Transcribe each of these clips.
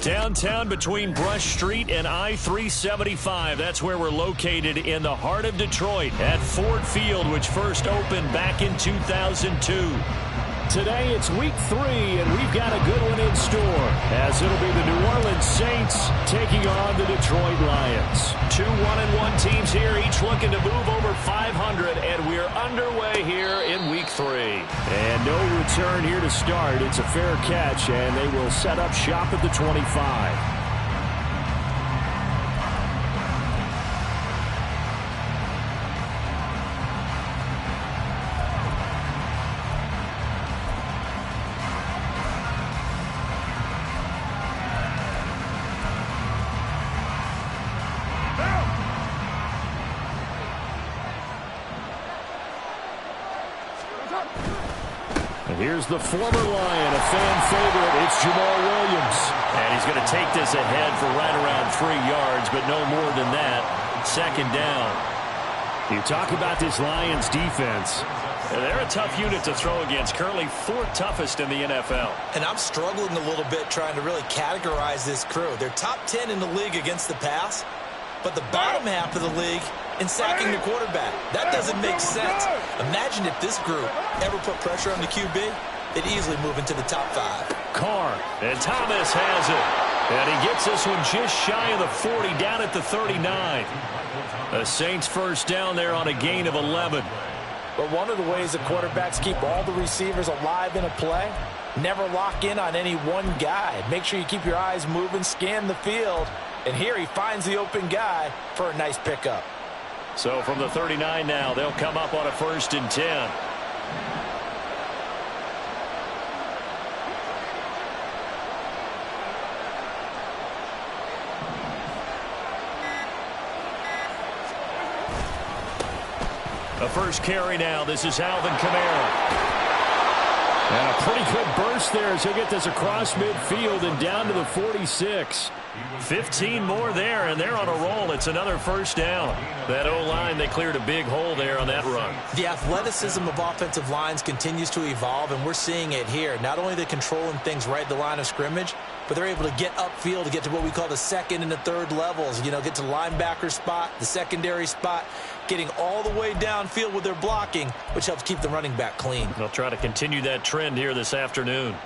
Downtown between Brush Street and I-375. That's where we're located in the heart of Detroit at Ford Field, which first opened back in 2002. Today it's week 3, and we've got a good one in store, as it'll be the New Orleans Saints taking on the Detroit Lions. 2 1-1 teams here, each looking to move over 500, and we're underway here in week 3. And no return here to start. It's a fair catch, and they will set up shop at the 25. Here's the former Lion, a fan favorite. It's Jamal Williams. And he's going to take this ahead for right around 3 yards, but no more than that. Second down. You talk about this Lions defense. They're a tough unit to throw against, currently 4th toughest in the NFL. And I'm struggling a little bit trying to really categorize this crew. They're top 10 in the league against the pass, but the bottom half of the league in sacking the quarterback. That doesn't make sense. Imagine if this group ever put pressure on the QB, they'd easily move into the top 5. Carr, and Thomas has it. And he gets this one just shy of the 40, down at the 39. The Saints first down there on a gain of 11. But one of the ways the quarterbacks keep all the receivers alive in a play, never lock in on any one guy. Make sure you keep your eyes moving, scan the field. And here he finds the open guy for a nice pickup. So from the 39 now, they'll come up on a 1st and 10. A first carry now. This is Alvin Kamara. And a pretty good burst there as he'll get this across midfield and down to the 46. 15 more there, and they're on a roll. It's another first down. That O-line, they cleared a big hole there on that run. The athleticism of offensive lines continues to evolve, and we're seeing it here. Not only are they controlling things right at the line of scrimmage, but they're able to get upfield to get to what we call the 2nd and the 3rd levels. You know, get to the linebacker spot, the secondary spot, getting all the way downfield with their blocking, which helps keep the running back clean. They'll try to continue that trend here this afternoon.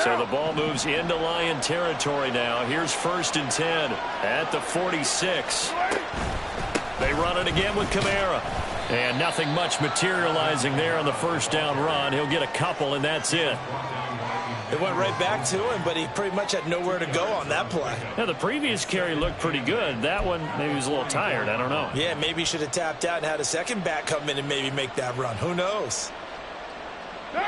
So the ball moves into Lion territory now. Here's 1st and 10 at the 46. They run it again with Kamara. And nothing much materializing there on the first down run. He'll get a couple, and that's it. It went right back to him, but he pretty much had nowhere to go on that play. Now, the previous carry looked pretty good. That one, maybe he was a little tired. I don't know. Yeah, maybe he should have tapped out and had a second back come in and maybe make that run. Who knows?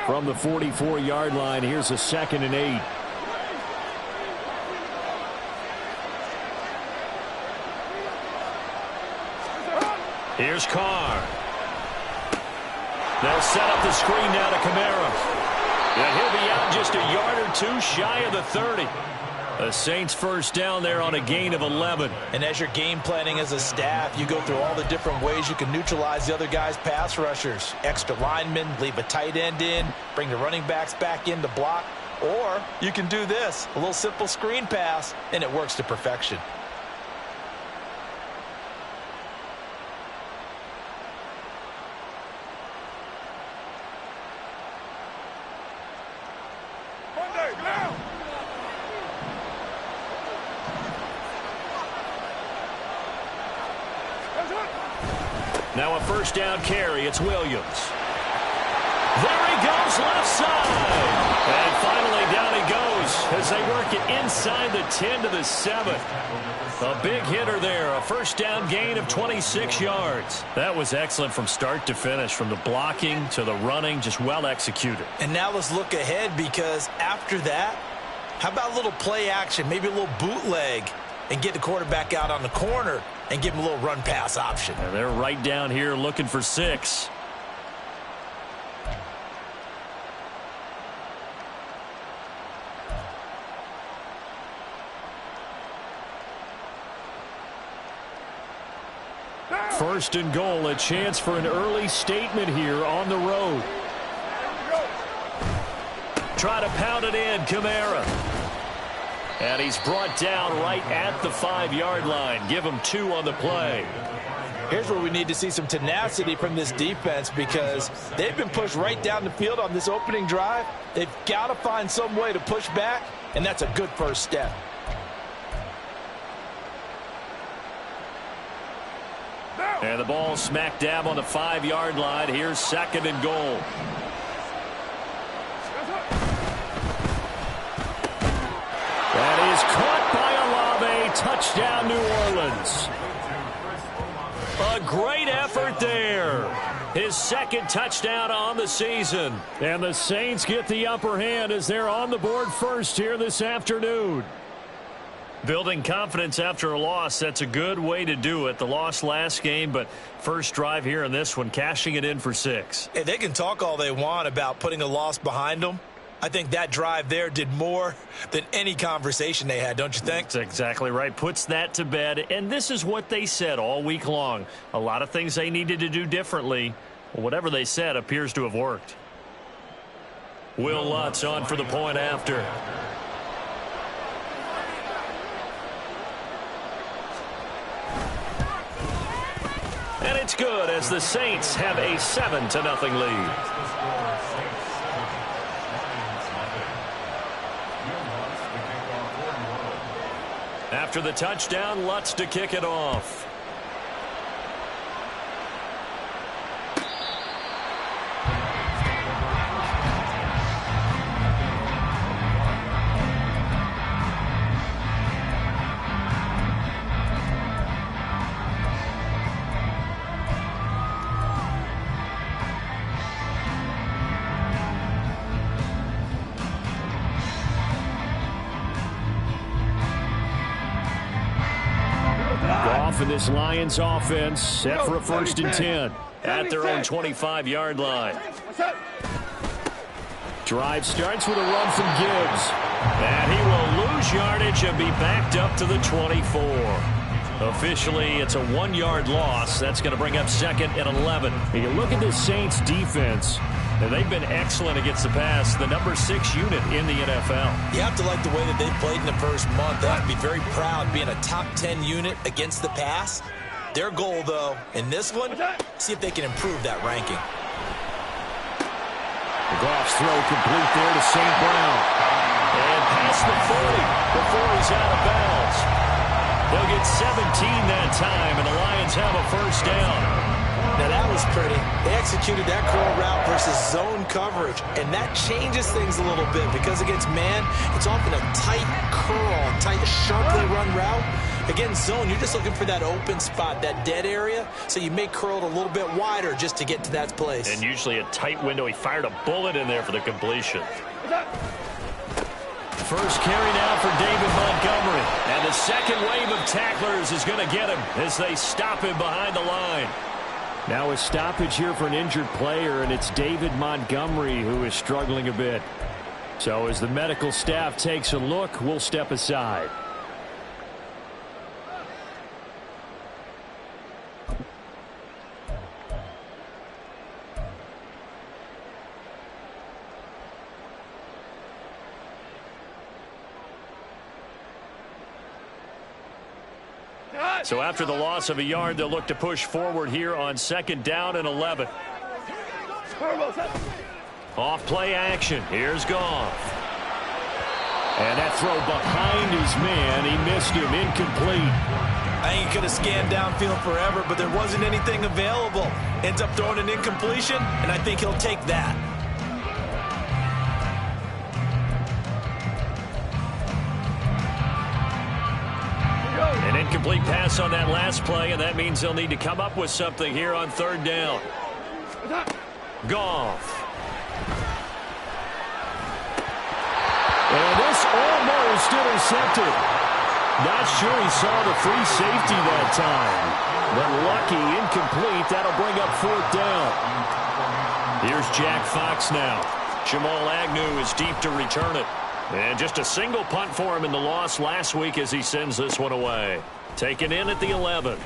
From the 44-yard line, here's a 2nd and 8. Here's Carr. They'll set up the screen now to Kamara. And he'll be out just a yard or 2 shy of the 30. The Saints first down there on a gain of 11. And as you're game planning as a staff, you go through all the different ways you can neutralize the other guy's pass rushers. Extra linemen, leave a tight end in, bring the running backs back in to block. Or you can do this, a little simple screen pass, and it works to perfection. Now a first down carry. It's Williams. There he goes, left side. And finally down he goes as they work it inside the 10 to the 7. A big hitter there. A first down gain of 26 yards. That was excellent from start to finish, from the blocking to the running, just well executed. And now let's look ahead, because after that, how about a little play action, maybe a little bootleg, and get the quarterback out on the corner and give him a little run-pass option. And they're right down here looking for 6. First and goal, a chance for an early statement here on the road. Try to pound it in, Kamara. And he's brought down right at the 5-yard line. Give him 2 on the play. Here's where we need to see some tenacity from this defense because they've been pushed right down the field on this opening drive. They've got to find some way to push back, and that's a good first step. And the ball smack dab on the 5-yard line. Here's 2nd and goal. That is caught by Olave. Touchdown, New Orleans. A great effort there. His 2nd touchdown on the season. And the Saints get the upper hand as they're on the board first here this afternoon. Building confidence after a loss, that's a good way to do it. The loss last game, but first drive here in this one, cashing it in for 6. Hey, they can talk all they want about putting a loss behind them. I think that drive there did more than any conversation they had, don't you think? That's exactly right. Puts that to bed. And this is what they said all week long. A lot of things they needed to do differently. Well, whatever they said appears to have worked. Will Lutz on for the point after. And it's good as the Saints have a 7-0 lead. After the touchdown, Lutz to kick it off. And this Lions offense set for a 1st and 10 at their own 25-yard line. Drive starts with a run from Gibbs. And he will lose yardage and be backed up to the 24. Officially, it's a 1-yard loss. That's going to bring up 2nd and 11. And you look at this Saints defense, and they've been excellent against the pass, the number 6 unit in the NFL. You have to like the way that they played in the first month. They have to be very proud being a top 10 unit against the pass. Their goal, though, in this one, see if they can improve that ranking. Goff's throw complete there to St. Brown. And past the 40 before he's out of bounds. They'll get 17 that time, and the Lions have a 1st down. Now that was pretty. They executed that curl route versus zone coverage, and that changes things a little bit because against man, it's often a tight curl, tight, sharply run route. Against zone, you're just looking for that open spot, that dead area, so you may curl it a little bit wider just to get to that place. And usually a tight window. He fired a bullet in there for the completion. First carry now for David Montgomery. And the second wave of tacklers is going to get him as they stop him behind the line. Now a stoppage here for an injured player, and it's David Montgomery who is struggling a bit. So as the medical staff takes a look, we'll step aside. So after the loss of a yard, they'll look to push forward here on 2nd down and 11. Off play action. Here's Goff. And that throw behind his man. He missed him. Incomplete. I think he could have scanned downfield forever, but there wasn't anything available. Ends up throwing an incompletion, and I think he'll take that. An incomplete pass on that last play, and that means they'll need to come up with something here on 3rd down. Goff. And this almost intercepted. Not sure he saw the free safety that time. But lucky, incomplete. That'll bring up 4th down. Here's Jack Fox now. Jamal Agnew is deep to return it. And just a single punt for him in the loss last week as he sends this one away. Taken in at the 11.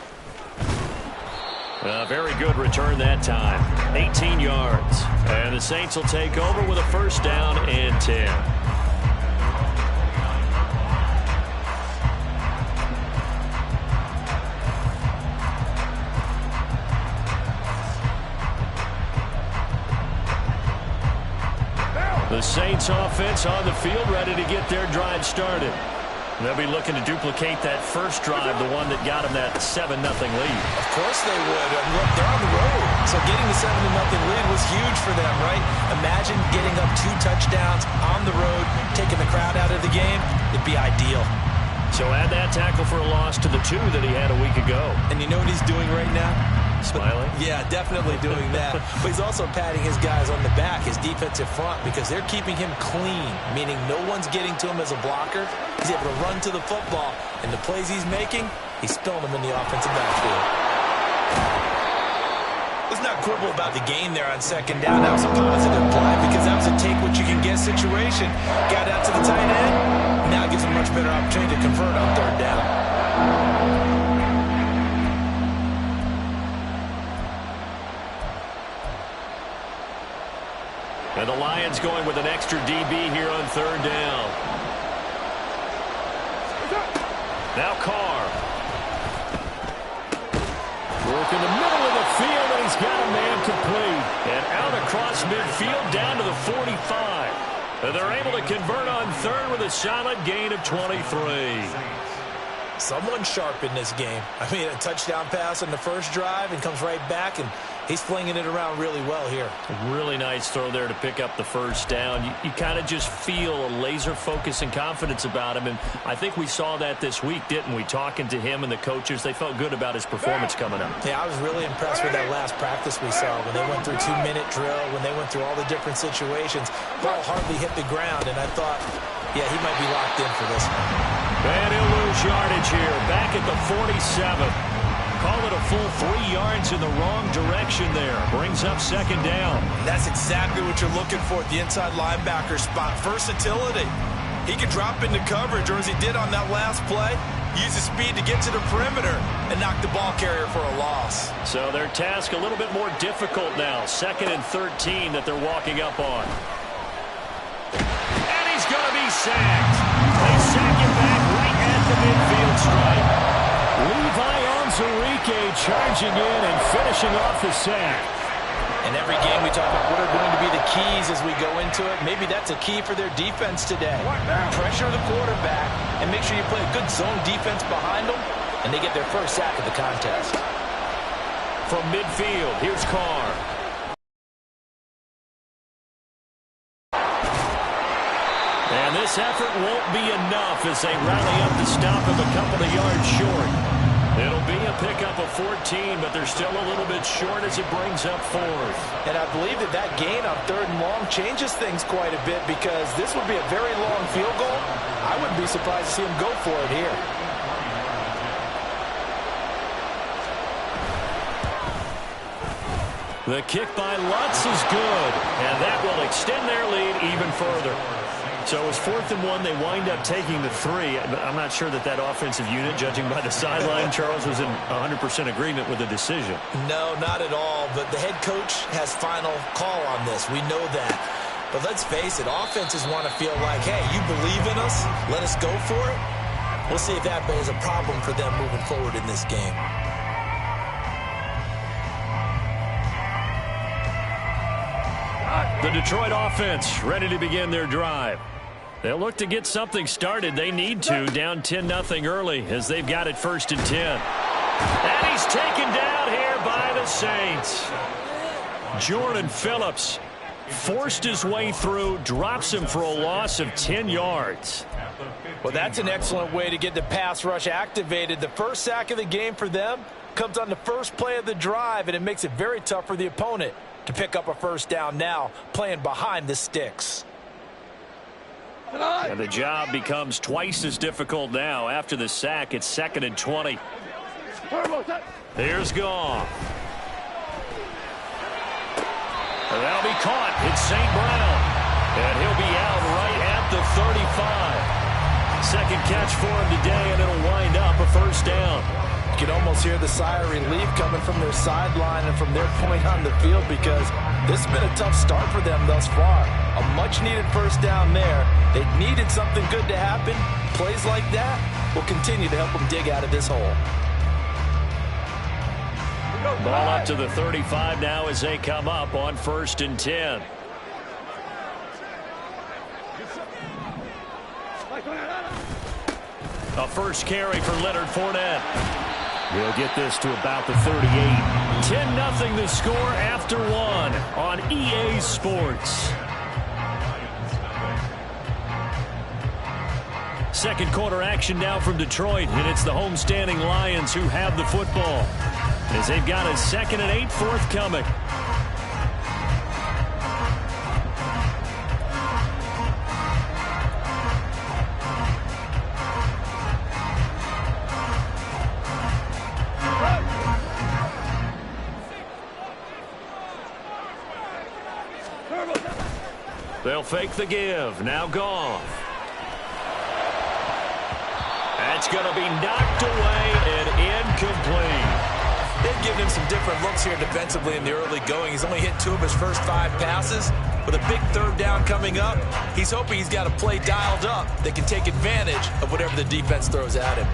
A very good return that time. 18 yards. And the Saints will take over with a 1st down and 10. The Saints offense on the field, ready to get their drive started. They'll be looking to duplicate that first drive, the one that got them that 7-0 lead. Of course they would. And look, they're on the road. So getting the 7-0 lead was huge for them, right? Imagine getting up 2 touchdowns on the road, taking the crowd out of the game. It'd be ideal. So add that tackle for a loss to the 2 that he had a week ago. And you know what he's doing right now? Smiling? Yeah, definitely doing that. But he's also patting his guys on the back, his defensive front, because they're keeping him clean, meaning no one's getting to him as a blocker. He's able to run to the football, and the plays he's making, he's spilling them in the offensive backfield. Let's not quibble about the gain there on second down. That was a positive play because that was a take-what-you-can-get situation. Got out to the tight end. Now gives him a much better opportunity to convert on third down. And the Lions going with an extra DB here on third down. Now Carr. Work in the middle of the field, and he's got a man complete. And out across midfield down to the 45. And they're able to convert on third with a solid gain of 23. Someone sharp in this game. I mean, a touchdown pass on the first drive and comes right back, and he's flinging it around really well here. A really nice throw there to pick up the first down. You kind of just feel a laser focus and confidence about him, and I think we saw that this week, didn't we? Talking to him and the coaches, they felt good about his performance coming up. Yeah, I was really impressed with that last practice we saw when they went through 2-minute drill, when they went through all the different situations. Ball hardly hit the ground, and I thought, yeah, he might be locked in for this one. And he'll lose yardage here, back at the 47. Call it a full 3 yards in the wrong direction there. Brings up second down. That's exactly what you're looking for at the inside linebacker spot. Versatility. He can drop into coverage, or as he did on that last play, use his speed to get to the perimeter and knock the ball carrier for a loss. So their task a little bit more difficult now. 2nd and 13 that they're walking up on. And he's going to be sacked. They sack him back right at the midfield stripe. Levi Onwuzurike charging in and finishing off the sack. In every game we talk about what are going to be the keys as we go into it. Maybe that's a key for their defense today. Pressure the quarterback and make sure you play a good zone defense behind them, and they get their first sack of the contest. From midfield, here's Carr. And this effort won't be enough as they rally up to stop him a couple of yards short. It'll be a pickup of 14, but they're still a little bit short as it brings up 4th. And I believe that gain on 3rd and long changes things quite a bit because this would be a very long field goal. I wouldn't be surprised to see him go for it here. The kick by Lutz is good, and that will extend their lead even further. So it's 4th and 1. They wind up taking the 3. I'm not sure that offensive unit, judging by the sideline, Charles, was in 100% agreement with the decision. No, not at all. But the head coach has final call on this. We know that. But let's face it, offenses want to feel like, hey, you believe in us, let us go for it. We'll see if that is a problem for them moving forward in this game. The Detroit offense ready to begin their drive. They'll look to get something started. They need to, down 10-0 early as they've got it 1st and 10. And he's taken down here by the Saints. Jordan Phillips forced his way through, drops him for a loss of 10 yards. Well, that's an excellent way to get the pass rush activated. The first sack of the game for them comes on the first play of the drive, and it makes it very tough for the opponent to pick up a first down now, playing behind the sticks. And the job becomes twice as difficult now. After the sack, it's 2nd and 20. Here's Goff. And that'll be caught. It's St. Brown. And he'll be out right at the 35. Second catch for him today, and it'll wind up a first down. You can almost hear the sigh of relief coming from their sideline and from their point on the field because this has been a tough start for them thus far. A much-needed first down there. They needed something good to happen. Plays like that will continue to help them dig out of this hole. Ball up to the 35 now as they come up on 1st and 10. A first carry for Leonard Fournette. He'll get this to about the 38. 10-0 the score after one on EA Sports. Second quarter action now from Detroit, and it's the homestanding Lions who have the football as they've got a 2nd and 8 forthcoming. They'll fake the give. Now Goff. That's going to be knocked away and incomplete. They've given him some different looks here defensively in the early going. He's only hit 2 of his first 5 passes. With a big 3rd down coming up, he's hoping he's got a play dialed up that can take advantage of whatever the defense throws at him.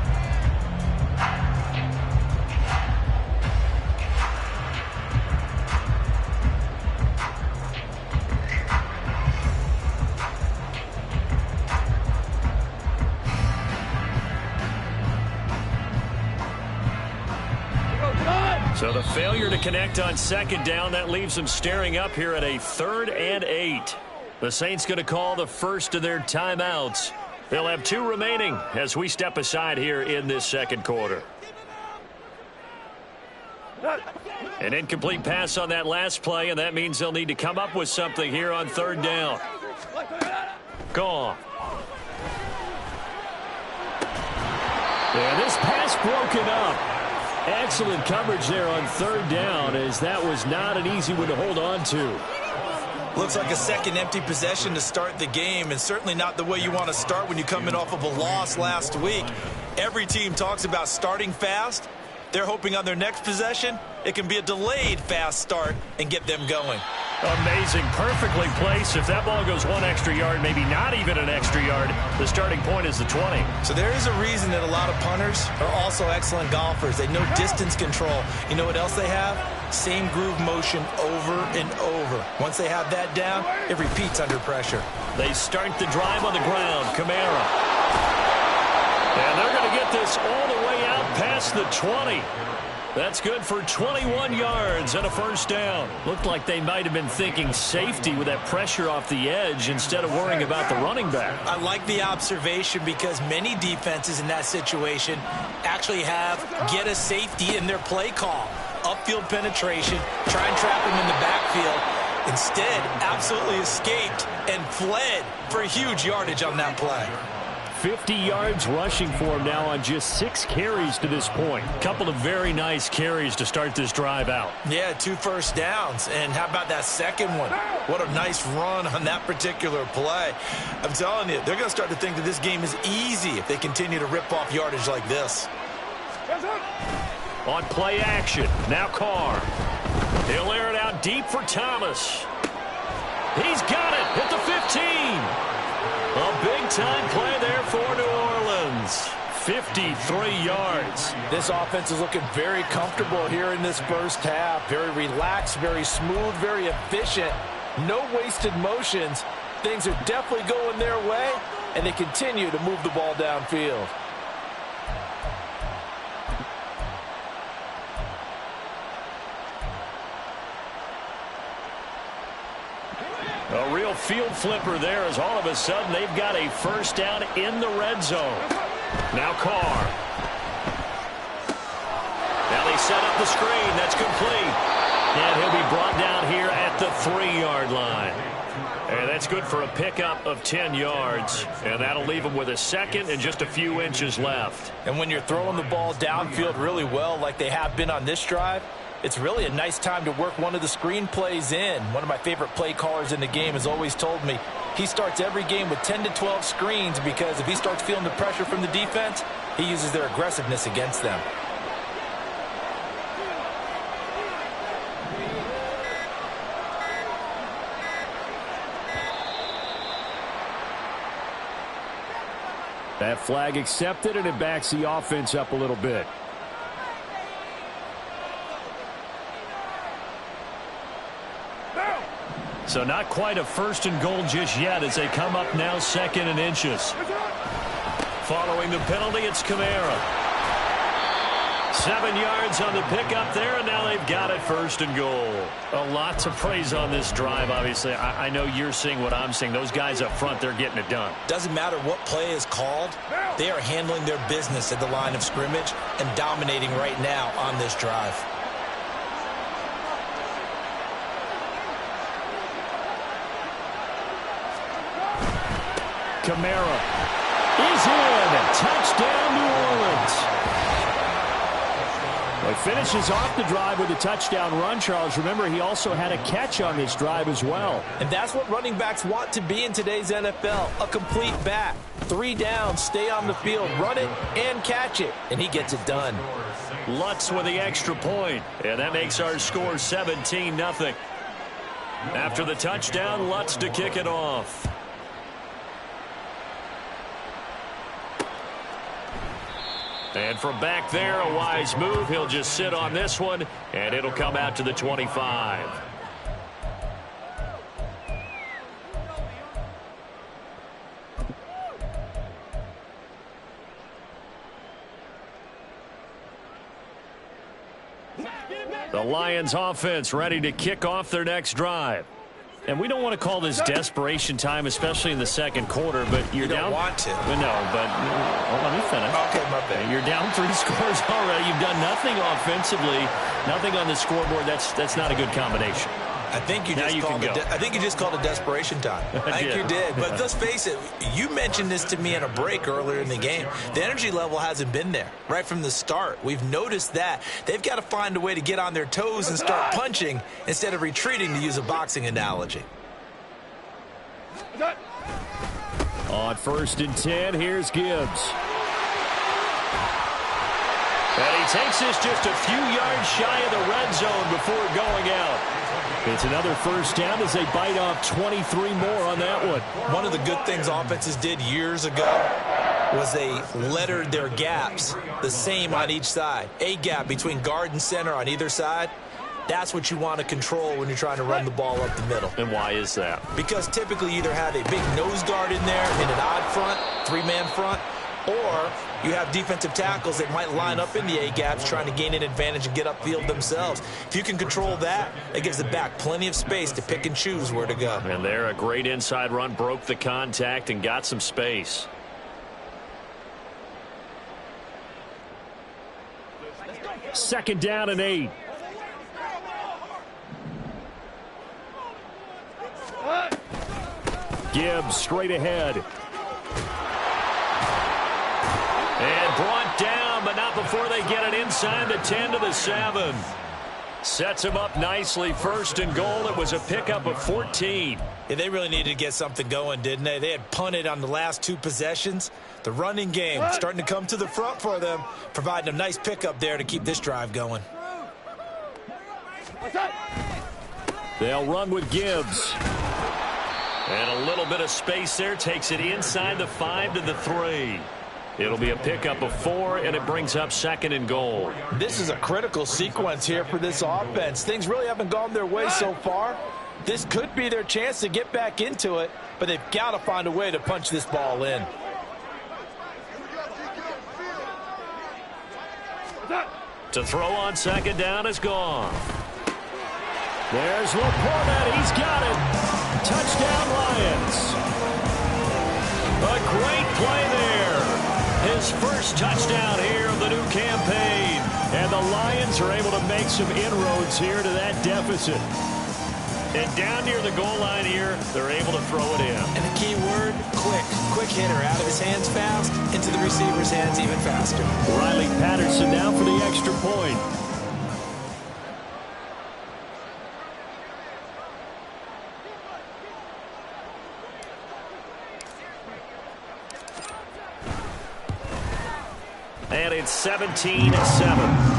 So the failure to connect on 2nd down, that leaves them staring up here at a 3rd and 8. The Saints going to call the first of their timeouts. They'll have 2 remaining as we step aside here in this second quarter. An incomplete pass on that last play, and that means they'll need to come up with something here on 3rd down. Gone. And this pass broken up. Excellent coverage there on 3rd down, as that was not an easy one to hold on to. Looks like a second empty possession to start the game, and certainly not the way you want to start when you come in off of a loss last week. Every team talks about starting fast. They're hoping on their next possession, it can be a delayed fast start and get them going. Amazing. Perfectly placed. If that ball goes 1 extra yard, maybe not even an extra yard, the starting point is the 20. So there is a reason that a lot of punters are also excellent golfers. They know distance control. You know what else they have? Same groove motion over and over. Once they have that down, it repeats under pressure. They start the drive on the ground. Kamara. And they're going to get this all the way out past the 20. That's good for 21 yards and a first down. Looked like they might have been thinking safety with that pressure off the edge instead of worrying about the running back. I like the observation because many defenses in that situation actually have get a safety in their play call. Upfield penetration, try and trap him in the backfield. Instead, absolutely escaped and fled for huge yardage on that play. 50 yards rushing for him now on just 6 carries to this point. Couple of very nice carries to start this drive out. Yeah, 2 first downs. And how about that second one? What a nice run on that particular play. I'm telling you, they're going to start to think that this game is easy if they continue to rip off yardage like this. On play action, now Carr. He'll air it out deep for Thomas. He's got it at the 15. A big-time play there for New Orleans. 53 yards. This offense is looking very comfortable here in this first half. Very relaxed, very smooth, very efficient. No wasted motions. Things are definitely going their way, and they continue to move the ball downfield. A real field flipper there as all of a sudden they've got a first down in the red zone. Now Carr. Now they set up the screen. That's complete. And he'll be brought down here at the 3-yard line. And that's good for a pickup of 10 yards. And that'll leave him with a second and just a few inches left. And when you're throwing the ball downfield really well like they have been on this drive, it's really a nice time to work one of the screen plays in. One of my favorite play callers in the game has always told me he starts every game with 10 to 12 screens because if he starts feeling the pressure from the defense, he uses their aggressiveness against them. That flag accepted, and it backs the offense up a little bit. So not quite a first and goal just yet as they come up now 2nd and inches. Following the penalty, it's Kamara. 7 yards on the pickup there, and now they've got it 1st and goal. A lot to praise on this drive, obviously. I know you're seeing what I'm seeing. Those guys up front, they're getting it done. Doesn't matter what play is called. They are handling their business at the line of scrimmage and dominating right now on this drive. Kamara is in. Touchdown, New Orleans. Well, he finishes off the drive with a touchdown run, Charles. Remember, he also had a catch on this drive as well. And that's what running backs want to be in today's NFL, a complete back. 3 down, stay on the field, run it, and catch it. And he gets it done. Lutz with the extra point, and that makes our score 17-0. After the touchdown, Lutz to kick it off. And from back there, a wise move. He'll just sit on this one, and it'll come out to the 25. The Lions offense ready to kick off their next drive. And we don't want to call this desperation time, especially in the second quarter, but you're down. You don't want to. No, but let me finish. Okay, my bad. You're down 3 scores already. You've done nothing offensively, nothing on the scoreboard. That's not a good combination. I think you just called it desperation time. I think you did. But let's face it, you mentioned this to me in a break earlier in the game. The energy level hasn't been there right from the start. We've noticed that. They've got to find a way to get on their toes and start punching instead of retreating, to use a boxing analogy. On 1st and 10, here's Gibbs. And he takes this just a few yards shy of the red zone before going out. It's another 1st down as they bite off 23 more on that one. One of the good things offenses did years ago was they lettered their gaps the same on each side. A gap between guard and center on either side. That's what you want to control when you're trying to run the ball up the middle. And why is that? Because typically you either have a big nose guard in there in an odd front, 3-man front, or you have defensive tackles that might line up in the A-gaps trying to gain an advantage and get upfield themselves. If you can control that, it gives the back plenty of space to pick and choose where to go. And there, a great inside run, broke the contact and got some space. Second down and 8. Gibbs straight ahead. And brought down, but not before they get it inside the 10 to the 7. Sets him up nicely. 1st and goal. It was a pickup of 14. Yeah, they really needed to get something going, didn't they? They had punted on the last 2 possessions. The running game starting to come to the front for them, providing a nice pickup there to keep this drive going. They'll run with Gibbs. And a little bit of space there. Takes it inside the 5 to the 3. It'll be a pickup of 4, and it brings up 2nd and goal. This is a critical sequence here for this offense. Things really haven't gone their way so far. This could be their chance to get back into it, but they've got to find a way to punch this ball in. To throw on 2nd down is gone. There's Laporta. He's got it. Touchdown, Lions. A great play there. His first touchdown here of the new campaign. And the Lions are able to make some inroads here to that deficit. And down near the goal line here, they're able to throw it in. And the key word, quick. Quick hitter, out of his hands fast, into the receiver's hands even faster. Riley Patterson now for the extra point. And it's 17-7.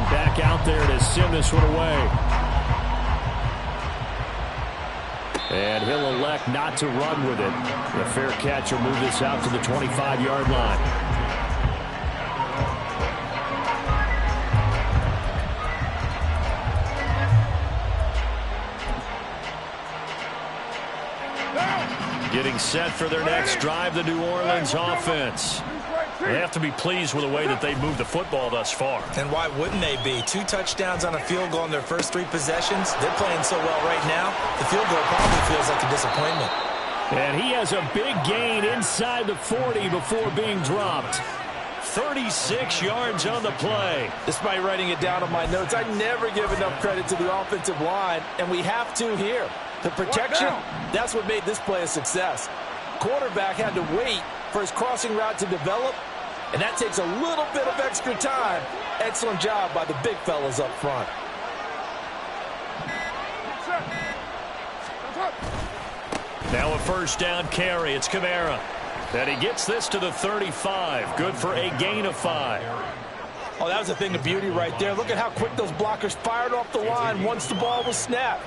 Back out there to send this one away. And he'll elect not to run with it. The fair catch will move this out to the 25-yard line. Getting set for their next drive, the New Orleans offense. They have to be pleased with the way that they've moved the football thus far. And why wouldn't they be? 2 touchdowns on a field goal in their first 3 possessions. They're playing so well right now, the field goal probably feels like a disappointment. And he has a big gain inside the 40 before being dropped. 36 yards on the play. Despite writing it down on my notes, I never give enough credit to the offensive line, and we have to here. The protection, that's what made this play a success. Quarterback had to wait for his crossing route to develop, and that takes a little bit of extra time. Excellent job by the big fellas up front. Now a first down carry. It's Kamara. And he gets this to the 35. Good for a gain of 5. Oh, that was a thing of beauty right there. Look at how quick those blockers fired off the line once the ball was snapped.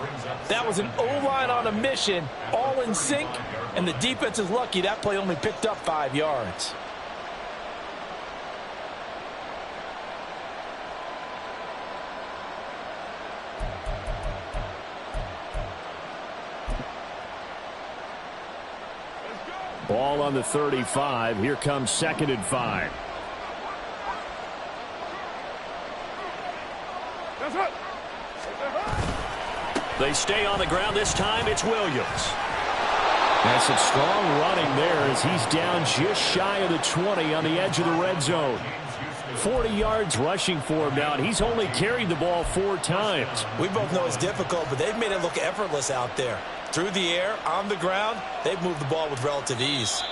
That was an O-line on a mission, all in sync, and the defense is lucky that play only picked up 5 yards. Ball on the 35. Here comes 2nd and 5. They stay on the ground. This time it's Williams. That's some strong running there as he's down just shy of the 20 on the edge of the red zone. 40 yards rushing for him now, and he's only carried the ball 4 times. We both know it's difficult, but they've made it look effortless out there. Through the air, on the ground, they've moved the ball with relative ease.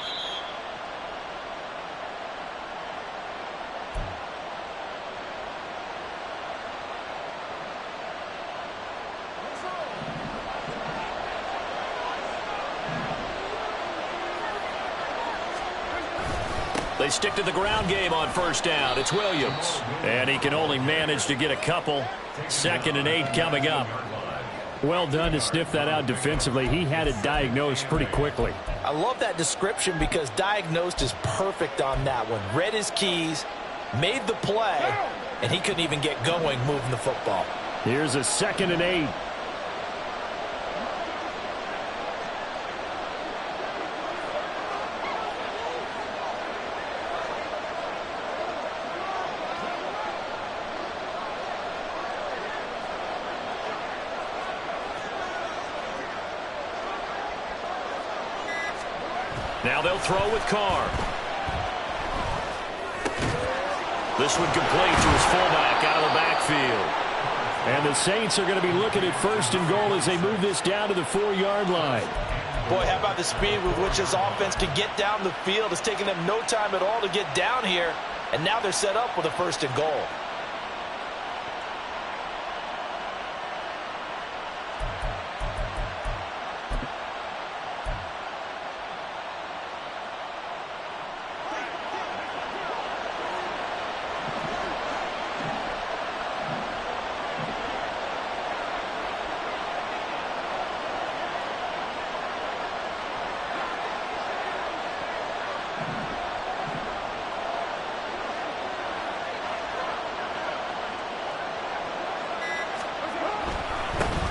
They stick to the ground game on first down. It's Williams. And he can only manage to get a couple. 2nd and 8 coming up. Well done to sniff that out defensively. He had it diagnosed pretty quickly. I love that description because diagnosed is perfect on that one. Read his keys, made the play, and he couldn't even get going moving the football. Here's a 2nd and 8. Now they'll throw with Carr. This one complete to his fullback out of the backfield. And the Saints are going to be looking at 1st and goal as they move this down to the 4-yard line. Boy, how about the speed with which this offense can get down the field? It's taken them no time at all to get down here. And now they're set up with a 1st and goal.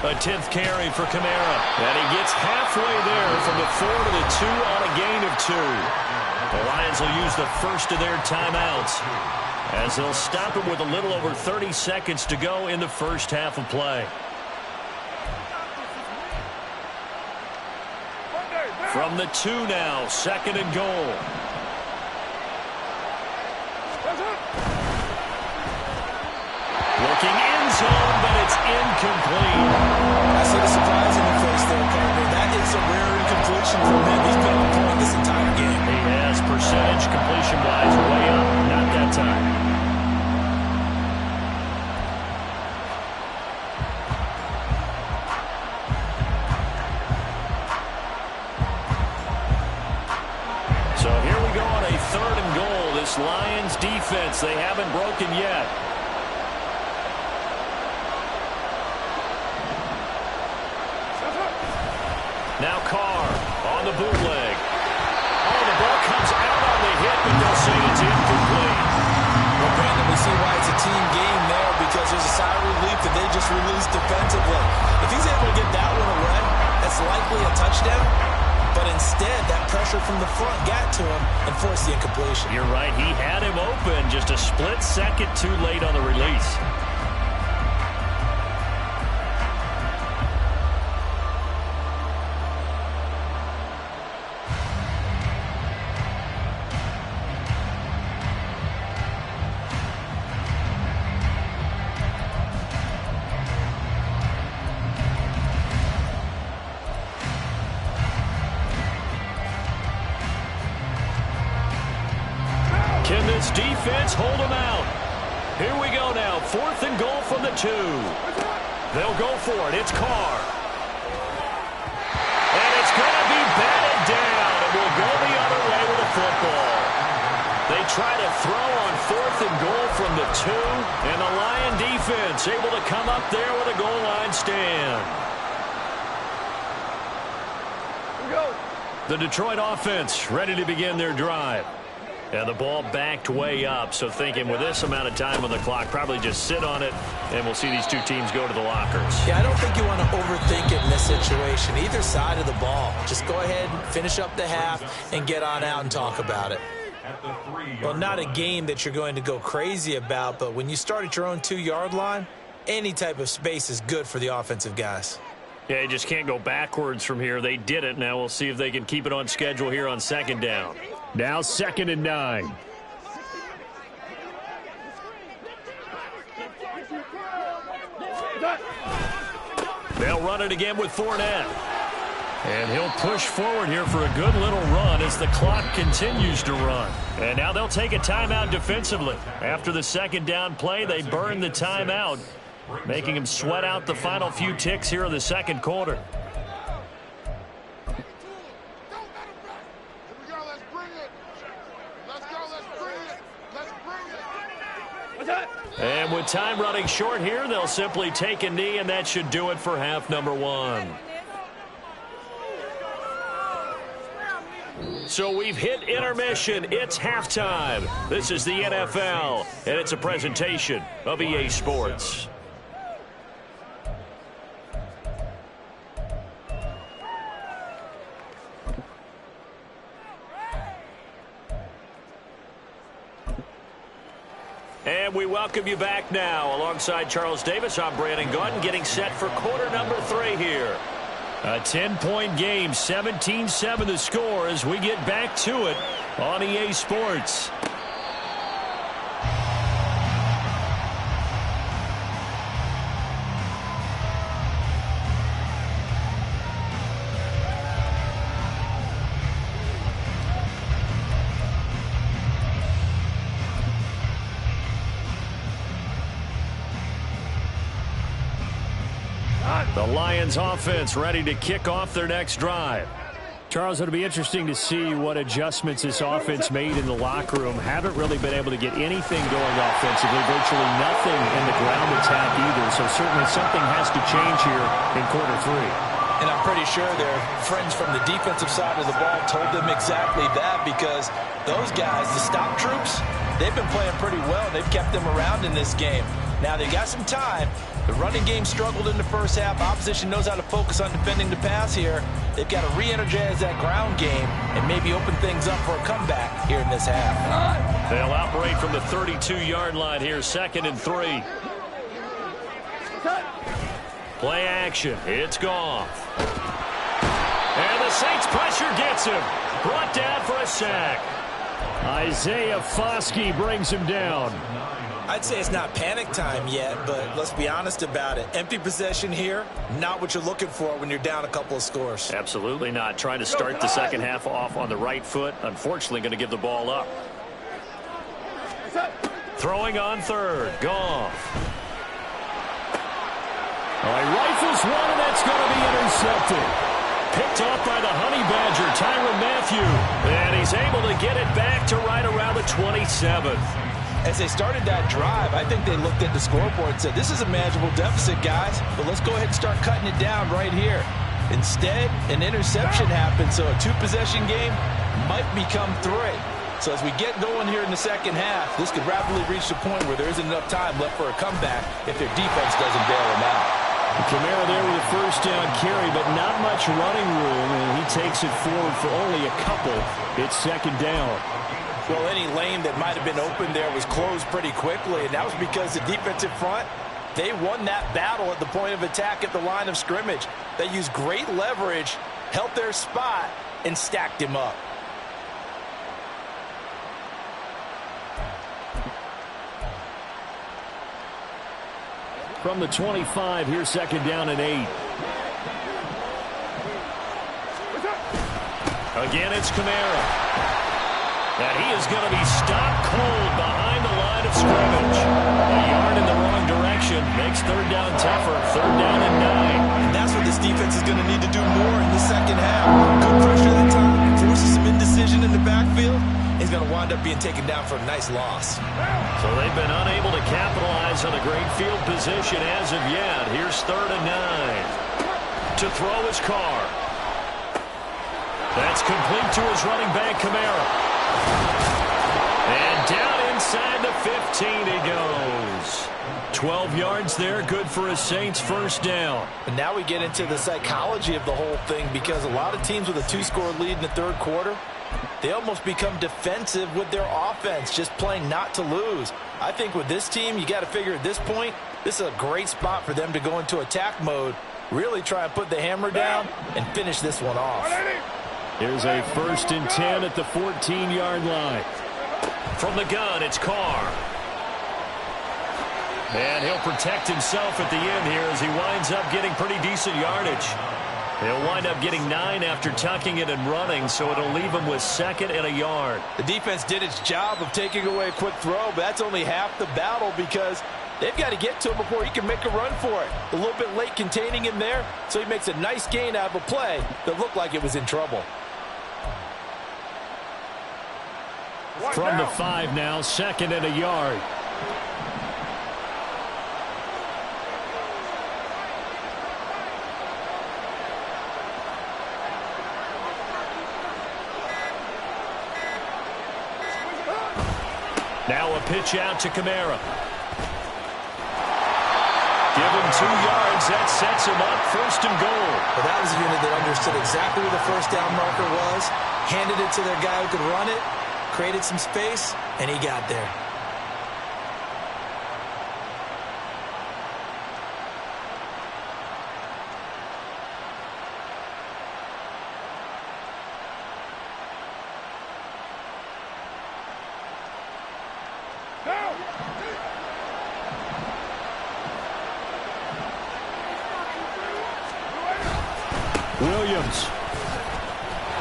A 10th carry for Kamara. And he gets halfway there from the 4 to the 2 on a gain of 2. The Lions will use the first of their timeouts as they'll stop him with a little over 30 seconds to go in the first half of play. From the 2 now, 2nd and goal. Looking end zone, but it's incomplete. I see the surprise in the face there, Carter. That is a rare incompletion from him. He's been on point this entire game. He has percentage completion-wise way up. Not that time. So here we go on a 3rd and goal. This Lions defense, they haven't broken yet. Now Carr on the bootleg. Oh, the ball comes out on the hit, but they'll say it's incomplete. Well, Brandon, we see why it's a team game there because there's a sigh of relief that they just released defensively. If he's able to get that one away, that's likely a touchdown. But instead, that pressure from the front got to him and forced the incompletion. You're right. He had him open, just a split second too late on the release. Can this defense hold them out? Here we go now. 4th and goal from the 2. They'll go for it. It's Carr. And it's going to be batted down. And we'll go the other way with the football. They try to throw on 4th and goal from the 2. And the Lion defense able to come up there with a goal line stand. Here we go. The Detroit offense ready to begin their drive. And the ball backed way up, so thinking with this amount of time on the clock, probably just sit on it, and we'll see these two teams go to the lockers. Yeah, I don't think you want to overthink it in this situation. Either side of the ball. Just go ahead and finish up the half and get on out and talk about it. Well, not a game that you're going to go crazy about, but when you start at your own 2-yard line, any type of space is good for the offensive guys. Yeah, you just can't go backwards from here. They did it. Now we'll see if they can keep it on schedule here on 2nd down. Now 2nd and 9. They'll run it again with Fournette. And he'll push forward here for a good little run as the clock continues to run. And now they'll take a timeout defensively. After the 2nd down play, they burn the timeout, making him sweat out the final few ticks here in the 2nd quarter. And with time running short here, they'll simply take a knee, and that should do it for half number 1. So we've hit intermission. It's halftime. This is the NFL, and it's a presentation of EA Sports. And we welcome you back now. Alongside Charles Davis, I'm Brandon Gaudin, getting set for quarter number 3 here. A 10-point game, 17-7 the score as we get back to it on EA Sports. The Lions offense ready to kick off their next drive. Charles, it'll be interesting to see what adjustments this offense made in the locker room. Haven't really been able to get anything going offensively, virtually nothing in the ground attack either. So certainly something has to change here in quarter 3. And I'm pretty sure their friends from the defensive side of the ball told them exactly that, because those guys, the stop troops, they've been playing pretty well. They've kept them around in this game. Now they got some time. The running game struggled in the first half. Opposition knows how to focus on defending the pass here. They've got to re-energize that ground game and maybe open things up for a comeback here in this half. They'll operate from the 32-yard line here, 2nd and 3. Play action. It's Goff. And the Saints pressure gets him. Brought down for a sack. Isaiah Foskey brings him down. I'd say it's not panic time yet, but let's be honest about it. Empty possession here, not what you're looking for when you're down a couple of scores. Absolutely not. Trying to start the second half off on the right foot. Unfortunately, going to give the ball up. Throwing on 3rd. Goff. Oh, he rifles one, and that's going to be intercepted. Picked off by the Honey Badger, Tyrann Mathieu. And he's able to get it back to right around the 27th. As they started that drive, I think they looked at the scoreboard and said, this is a manageable deficit, guys, but let's go ahead and start cutting it down right here. Instead, an interception happened, so a two-possession game might become three. So as we get going here in the second half, this could rapidly reach the point where there isn't enough time left for a comeback if their defense doesn't bail them out. Kamara there with a first down carry, but not much running room, and he takes it forward for only a couple. It's second down. Well, any lane that might have been open there was closed pretty quickly, and that was because the defensive front, they won that battle at the point of attack at the line of scrimmage. They used great leverage, held their spot, and stacked him up. From the 25, here's second down and 8. Again, it's Kamara. And he is going to be stopped cold behind the line of scrimmage. A yard in the wrong direction makes third down tougher. Third down and 9. And that's what this defense is going to need to do more in the second half. Good pressure at the time, forces some indecision in the backfield. He's going to wind up being taken down for a nice loss. So they've been unable to capitalize on a great field position as of yet. Here's third and 9. To throw his car. That's complete to his running back, Kamara. And down inside the 15 he goes. 12 yards there, good for a Saints first down. And now we get into the psychology of the whole thing, because a lot of teams with a 2-score lead in the third quarter, they almost become defensive with their offense, just playing not to lose. I think with this team, you got to figure at this point, this is a great spot for them to go into attack mode, really try and put the hammer down and finish this one off. Here's a first and 10 at the 14-yard line. From the gun, it's Carr. And he'll protect himself at the end here as he winds up getting pretty decent yardage. He'll wind up getting 9 after tucking it and running, so it'll leave him with second and a yard. The defense did its job of taking away a quick throw, but that's only half the battle, because they've got to get to him before he can make a run for it. A little bit late containing him there, so he makes a nice gain out of a play that looked like it was in trouble. From the 5 now, second and a yard. Now a pitch out to Kamara. Give him 2 yards. That sets him up first and goal. But that was a unit that understood exactly where the first down marker was, handed it to their guy who could run it, created some space, and he got there. Williams.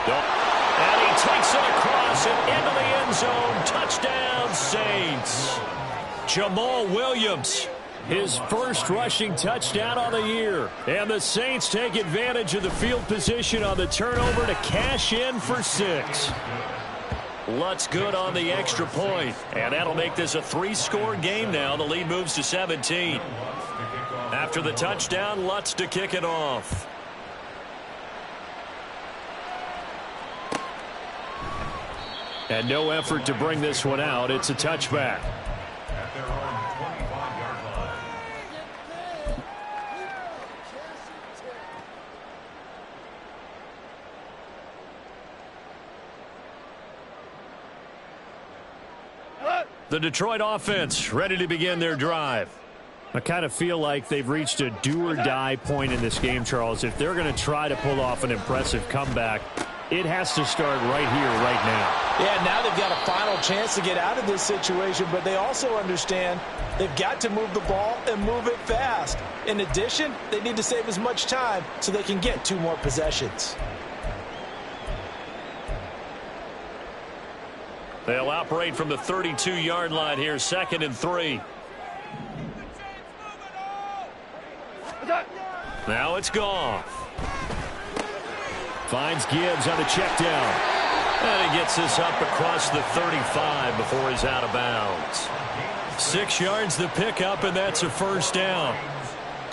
And he takes it across and into the end zone. Touchdown, Saints. Jamal Williams, his first rushing touchdown on the year. And the Saints take advantage of the field position on the turnover to cash in for 6. Lutz good on the extra point. And that'll make this a 3-score game now. The lead moves to 17. After the touchdown, Lutz to kick it off. And no effort to bring this one out. It's a touchback. At their own 25-yard line. The Detroit offense ready to begin their drive. I kind of feel like they've reached a do-or-die point in this game, Charles. If they're going to try to pull off an impressive comeback, it has to start right here, right now. Yeah, now they've got a final chance to get out of this situation, but they also understand they've got to move the ball and move it fast. In addition, they need to save as much time so they can get 2 more possessions. They'll operate from the 32-yard line here, second and 3. Now it's Goff. Finds Gibbs on the check down. And he gets this up across the 35 before he's out of bounds. 6 yards the pickup, and that's a first down.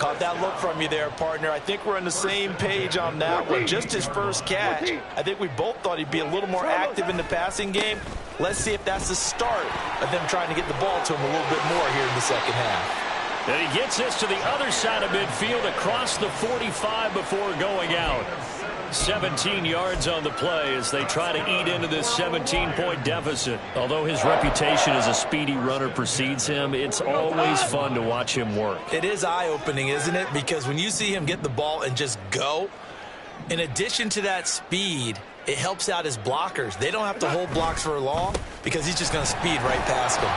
Caught that look from you there, partner. I think we're on the same page on that one. Just his first catch. I think we both thought he'd be a little more active in the passing game. Let's see if that's the start of them trying to get the ball to him a little bit more here in the second half. And he gets this to the other side of midfield across the 45 before going out. 17 yards on the play as they try to eat into this 17-point deficit. Although his reputation as a speedy runner precedes him, it's always fun to watch him work. It is eye-opening, isn't it? Because when you see him get the ball and just go, in addition to that speed, it helps out his blockers. They don't have to hold blocks for long because he's just going to speed right past them.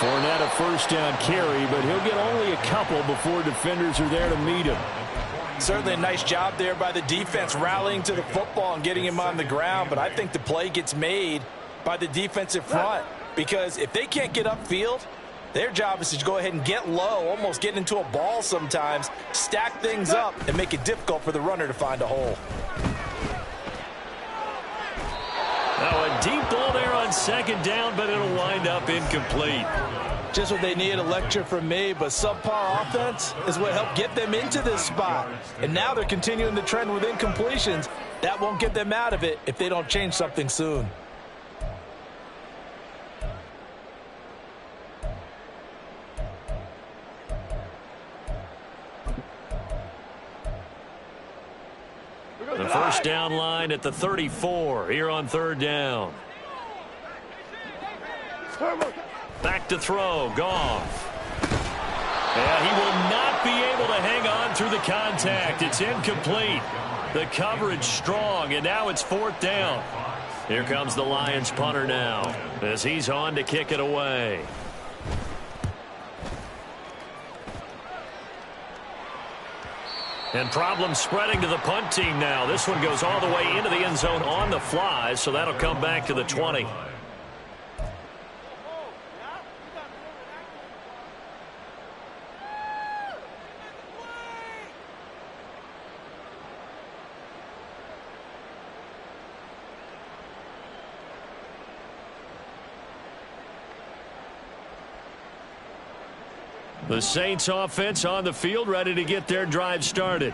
Fournette a first down carry, but he'll get only a couple before defenders are there to meet him. Certainly a nice job there by the defense rallying to the football and getting him on the ground, but I think the play gets made by the defensive front because if they can't get upfield, their job is to go ahead and get low, almost get into a ball sometimes, stack things up, and make it difficult for the runner to find a hole. Now a deep ball there on second down, but it'll wind up incomplete. Just what they need, a lecture from me, but subpar offense is what helped get them into this spot. And now they're continuing the trend with incompletions. That won't get them out of it if they don't change something soon. The first down line at the 34 here on third down. Back to throw, Goff. And he will not be able to hang on through the contact. It's incomplete. The coverage strong, and now it's fourth down. Here comes the Lions punter now as he's on to kick it away. And problems spreading to the punt team now. This one goes all the way into the end zone on the fly, so that'll come back to the 20. The Saints offense on the field, ready to get their drive started.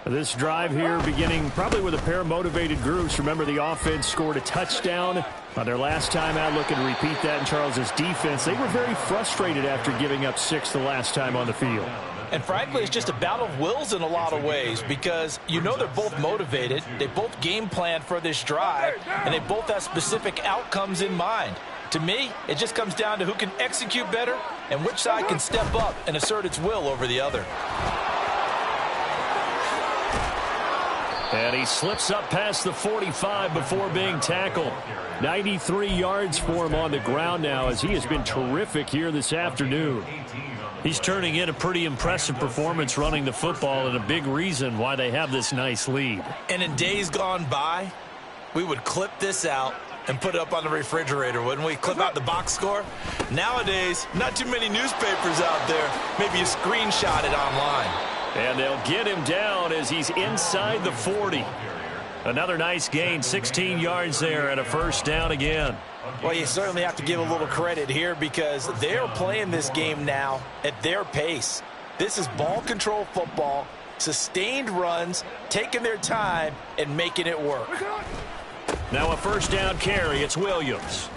This drive here beginning probably with a pair of motivated groups. Remember, the offense scored a touchdown on their last time out, looking to repeat that in Charles's defense. They were very frustrated after giving up 6 the last time on the field. And frankly, it's just a battle of wills in a lot of ways because you know they're both motivated. They both game planned for this drive, and they both have specific outcomes in mind. To me, it just comes down to who can execute better and which side can step up and assert its will over the other. And he slips up past the 45 before being tackled. 93 yards for him on the ground now as he has been terrific here this afternoon. He's turning in a pretty impressive performance running the football and a big reason why they have this nice lead. And in days gone by, we would clip this out and put it up on the refrigerator, wouldn't we? Clip out the box score. Nowadays, not too many newspapers out there. Maybe you screenshot it online. And they'll get him down as he's inside the 40. Another nice gain, 16 yards there and a first down again. Well, you certainly have to give a little credit here because they're playing this game now at their pace. This is ball control football, sustained runs, taking their time and making it work. Now a first down carry. It's Williams.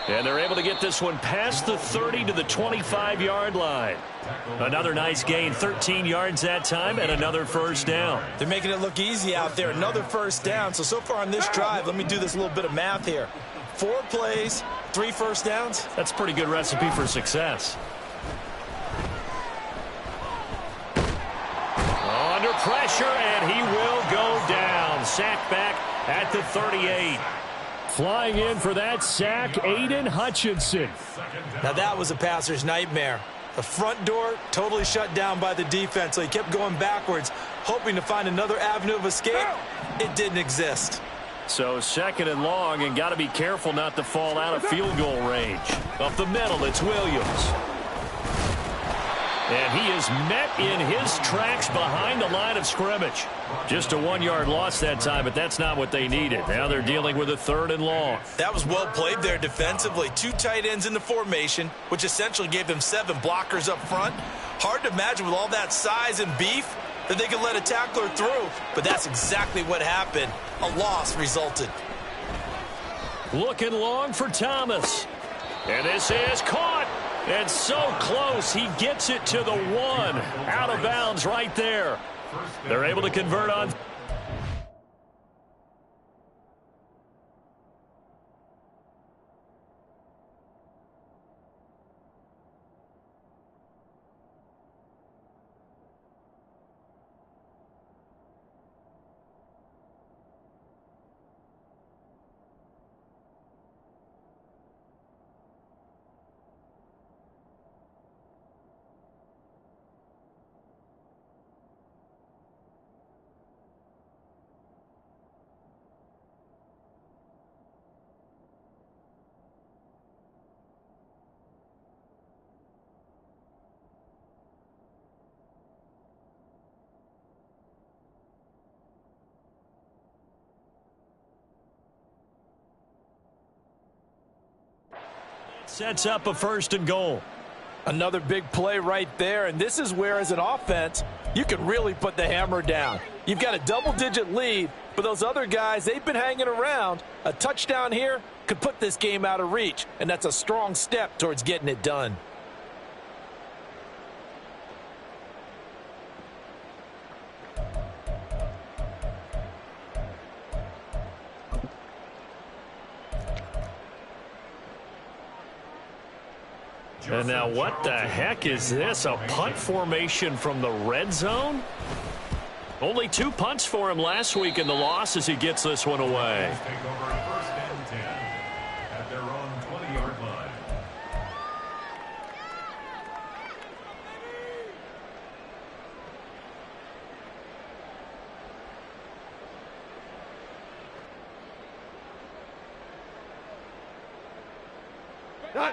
And they're able to get this one past the 30 to the 25-yard line. Another nice gain, 13 yards that time, and another first down. They're making it look easy out there. Another first down. So far on this drive, let me do this little bit of math here. 4 plays, 3 first downs. That's a pretty good recipe for success. Under pressure, and he will go down. Sacked back at the 38. Flying in for that sack, Aiden Hutchinson. Now that was a passer's nightmare. The front door totally shut down by the defense, so he kept going backwards, hoping to find another avenue of escape. It didn't exist. So second and long, and got to be careful not to fall out of field goal range. Up the middle, it's Williams. And he is met in his tracks behind the line of scrimmage. Just a 1-yard loss that time, but that's not what they needed. Now they're dealing with a third and long. That was well played there defensively. 2 tight ends in the formation, which essentially gave them 7 blockers up front. Hard to imagine with all that size and beef that they could let a tackler through, but that's exactly what happened. A loss resulted. Looking long for Thomas. And this is caught. And so close, he gets it to the 1. Out of bounds right there. They're able to convert on. Sets up a 1st and goal. Another big play right there, and this is where, as an offense, you can really put the hammer down. You've got a double-digit lead, but those other guys, they've been hanging around. A touchdown here could put this game out of reach, and that's a strong step towards getting it done. And now what the heck is this? A punt formation from the red zone? Only 2 punts for him last week in the loss as he gets this one away. Take over 1st and 10 at their own 20-yard line.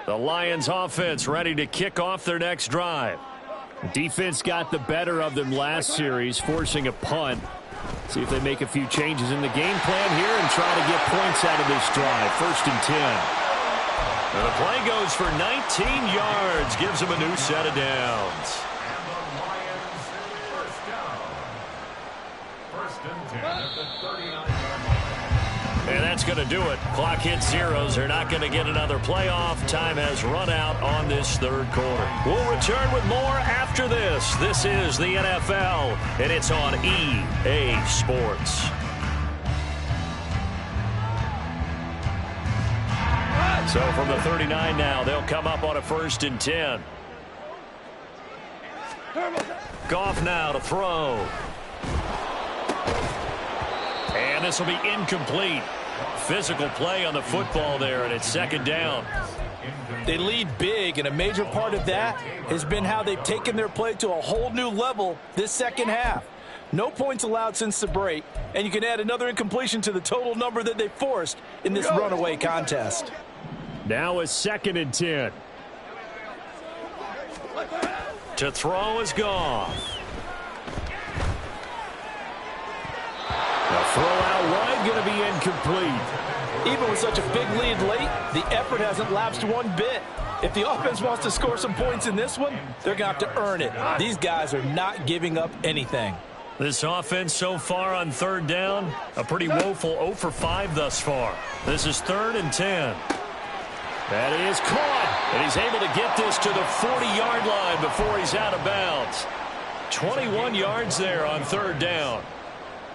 The Lions offense ready to kick off their next drive. Defense got the better of them last series, forcing a punt. See if they make a few changes in the game plan here and try to get points out of this drive. 1st and 10. And the play goes for 19 yards. Gives them a new set of downs. And the Lions, 1st down. 1st and 10 at the 39-yard line. And that's going to do it. Clock hits zeros. They're not going to get another playoff. Time has run out on this 3rd quarter. We'll return with more after this. This is the NFL, and it's on EA Sports. So from the 39 now, they'll come up on a 1st and 10. Goff now to throw. And this will be incomplete. Physical play on the football there, and it's 2nd down. They lead big, and a major part of that has been how they've taken their play to a whole new level this 2nd half. No points allowed since the break, and you can add another incompletion to the total number that they forced in this runaway contest. Now a 2nd and 10. To throw is Goff. The throw out wide going to be incomplete. Even with such a big lead late, the effort hasn't lapsed one bit. If the offense wants to score some points in this one, they're going to have to earn it. These guys are not giving up anything. This offense so far on 3rd down, a pretty woeful 0 for 5 thus far. This is 3rd and 10. That is caught, and he's able to get this to the 40-yard line before he's out of bounds. 21 yards there on 3rd down.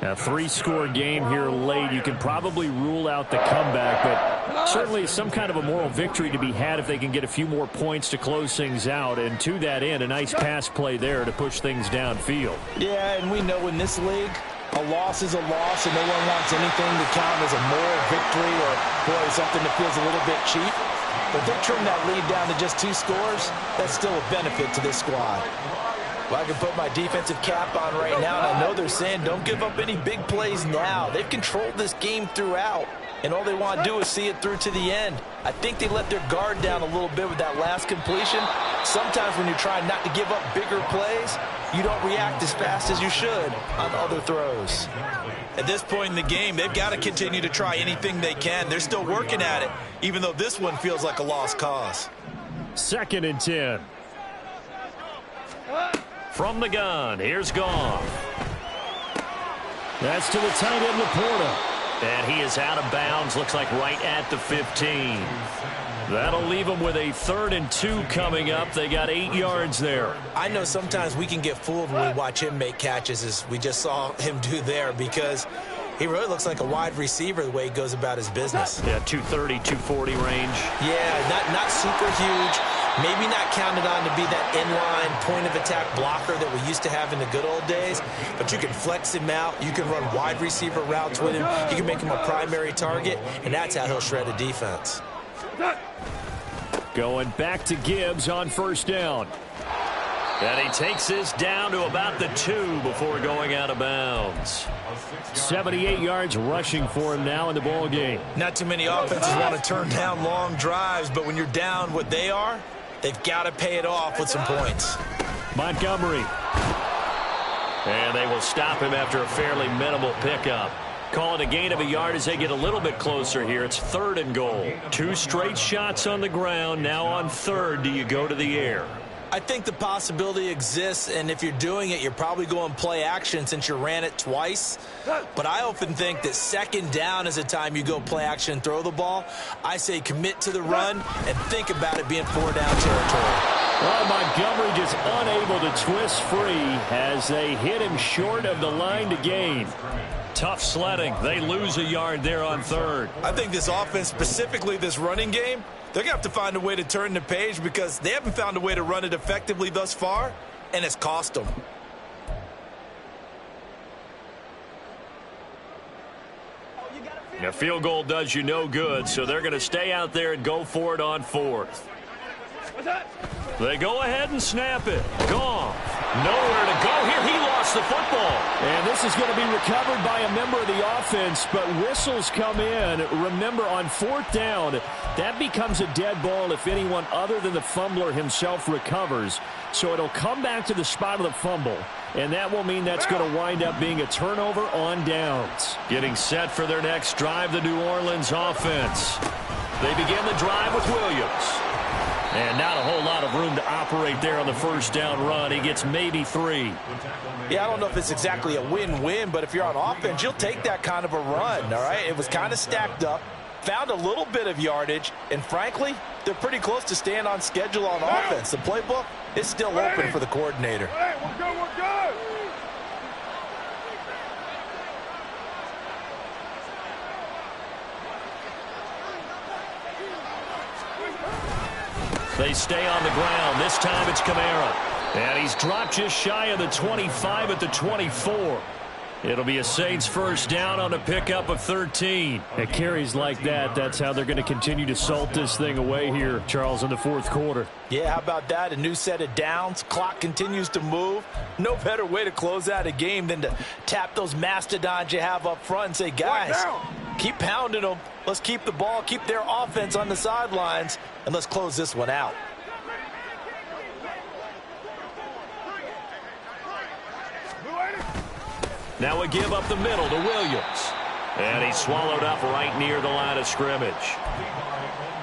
A 3-score game here late. You can probably rule out the comeback, but certainly some kind of a moral victory to be had if they can get a few more points to close things out. And to that end, a nice pass play there to push things downfield. Yeah, and we know in this league, a loss is a loss, and no one wants anything to count as a moral victory or, boy, something that feels a little bit cheap. But if they trim that lead down to just 2 scores, that's still a benefit to this squad. Well, I can put my defensive cap on right now, and I know they're saying don't give up any big plays now. They've controlled this game throughout, and all they want to do is see it through to the end. I think they let their guard down a little bit with that last completion. Sometimes when you're trying not to give up bigger plays, you don't react as fast as you should on other throws. At this point in the game, they've got to continue to try anything they can. They're still working at it, even though this one feels like a lost cause. 2nd and 10. From the gun, here's Goff. That's to the tight end, Laporta. And he is out of bounds, looks like right at the 15. That'll leave them with a 3rd and 2 coming up. They got 8 yards there. I know sometimes we can get fooled when we watch him make catches, as we just saw him do there, because he really looks like a wide receiver the way he goes about his business. Yeah, 230, 240 range. Yeah, not super huge. Maybe not counted on to be that inline point-of-attack blocker that we used to have in the good old days, but you can flex him out. You can run wide receiver routes with him. You can make him a primary target, and that's how he'll shred a defense. Going back to Gibbs on 1st down. And he takes this down to about the 2 before going out of bounds. 78 yards rushing for him now in the ball game. Not too many offenses want to turn down long drives, but when you're down what they are, they've got to pay it off with some points. Montgomery. And they will stop him after a fairly minimal pickup. Call it a gain of a yard as they get a little bit closer here. It's 3rd and goal. 2 straight shots on the ground. Now on 3rd, do you go to the air? I think the possibility exists, and if you're doing it, you're probably going play action since you ran it twice. But I often think that 2nd down is a time you go play action and throw the ball. I say commit to the run and think about it being 4-down territory. Well, Montgomery just unable to twist free as they hit him short of the line to gain. Tough sledding. They lose a yard there on 3rd. I think this offense, specifically this running game, they're going to have to find a way to turn the page because they haven't found a way to run it effectively thus far, and it's cost them. A field goal does you no good, so they're going to stay out there and go for it on 4th. They go ahead and snap it. Gone. Nowhere to go here. He lost the football. And this is going to be recovered by a member of the offense, but whistles come in. Remember, on 4th down, that becomes a dead ball if anyone other than the fumbler himself recovers. So it'll come back to the spot of the fumble, and that will mean that's going to wind up being a turnover on downs. Getting set for their next drive, the New Orleans offense. They begin the drive with Williams. And not a whole lot of room to operate there on the 1st down run. He gets maybe 3. Yeah, I don't know if it's exactly a win-win, but if you're on offense, you'll take that kind of a run, all right? It was kind of stacked up, found a little bit of yardage, and frankly, they're pretty close to staying on schedule on offense. The playbook is still open for the coordinator. Hey, we're good, we're good. They stay on the ground. This time it's Kamara. And he's dropped just shy of the 25 at the 24. It'll be a Saints 1st down on a pickup of 13. At carries like that, that's how they're going to continue to salt this thing away here, Charles, in the 4th quarter. Yeah, how about that? A new set of downs. Clock continues to move. No better way to close out a game than to tap those mastodons you have up front and say, guys, keep pounding them. Let's keep the ball, keep their offense on the sidelines, and let's close this one out. Now a give up the middle to Williams. And he's swallowed up right near the line of scrimmage.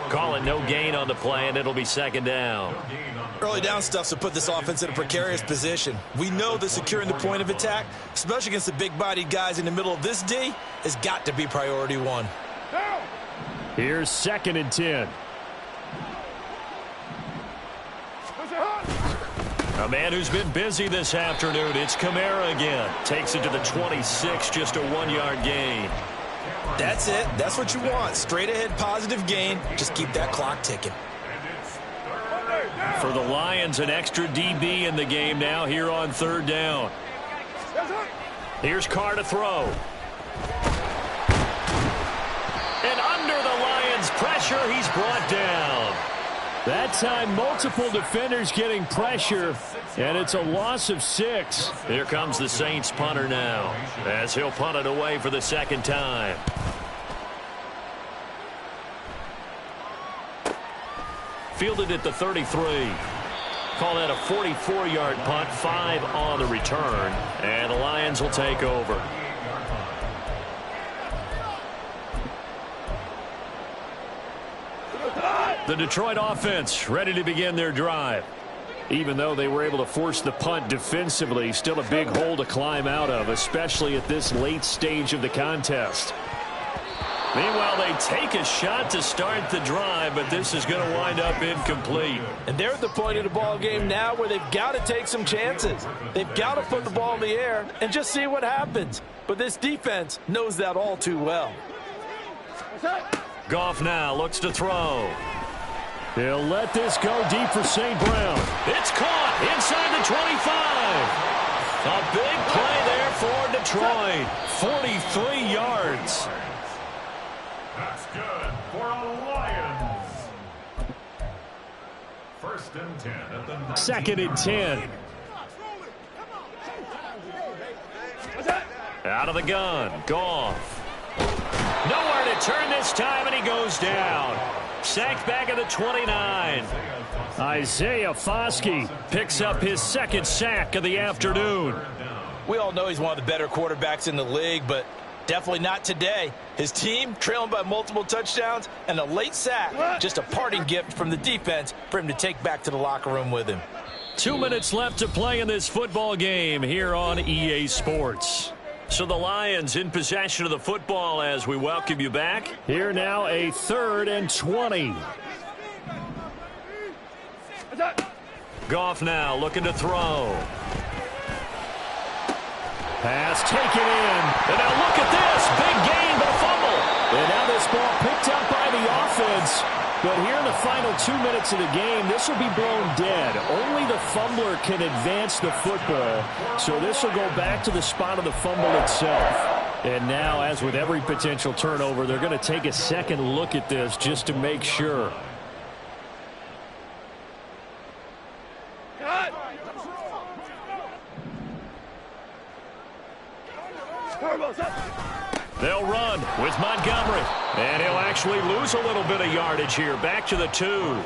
Call it no gain on the play, and it'll be 2nd down. Early down stuff to put this offense in a precarious position. We know that securing the point of attack, especially against the big-bodied guys in the middle of this D, has got to be priority 1. Here's 2nd and 10. A man who's been busy this afternoon. It's Kamara again. Takes it to the 26, just a 1-yard gain. That's it. That's what you want. Straight ahead positive gain. Just keep that clock ticking. For the Lions, an extra DB in the game now here on 3rd down. Here's Carr to throw. And under the Lions' pressure, he's brought down. That time, multiple defenders getting pressure, and it's a loss of 6. Here comes the Saints punter now, as he'll punt it away for the 2nd time. Fielded at the 33. Call that a 44-yard punt, 5 on the return, and the Lions will take over. The Detroit offense ready to begin their drive. Even though they were able to force the punt defensively, still a big hole to climb out of, especially at this late stage of the contest. Meanwhile, they take a shot to start the drive, but this is going to wind up incomplete. And they're at the point of the ball game now where they've got to take some chances. They've got to put the ball in the air and just see what happens. But this defense knows that all too well. Goff now looks to throw. He'll let this go deep for St. Brown. It's caught inside the 25. A big play there for Detroit. 43 yards. That's good for a Lions. 1st and 10 at the 19. 2nd and 10. Out of the gun. Goff. Nowhere to turn this time, and he goes down. Sacked back at the 29. Isaiah Foskey Picks up his 2nd sack of the afternoon. We all know he's one of the better quarterbacks in the league, but definitely not today. His team trailing by multiple touchdowns and a late sack. Just a parting gift from the defense for him to take back to the locker room with him. 2 minutes left to play in this football game here on EA Sports. So the Lions in possession of the football as we welcome you back. Here now, a 3rd and 20. Goff now looking to throw. Pass taken in. And now look at this. Big gain, but a fumble. And now this ball picked up by the offense. But here in the final 2 minutes of the game, this will be blown dead. Only the fumbler can advance the football. So this will go back to the spot of the fumble itself. And now, as with every potential turnover, they're going to take a second look at this just to make sure. They'll run with Montgomery. And he'll actually lose a little bit of yardage here. Back to the 2.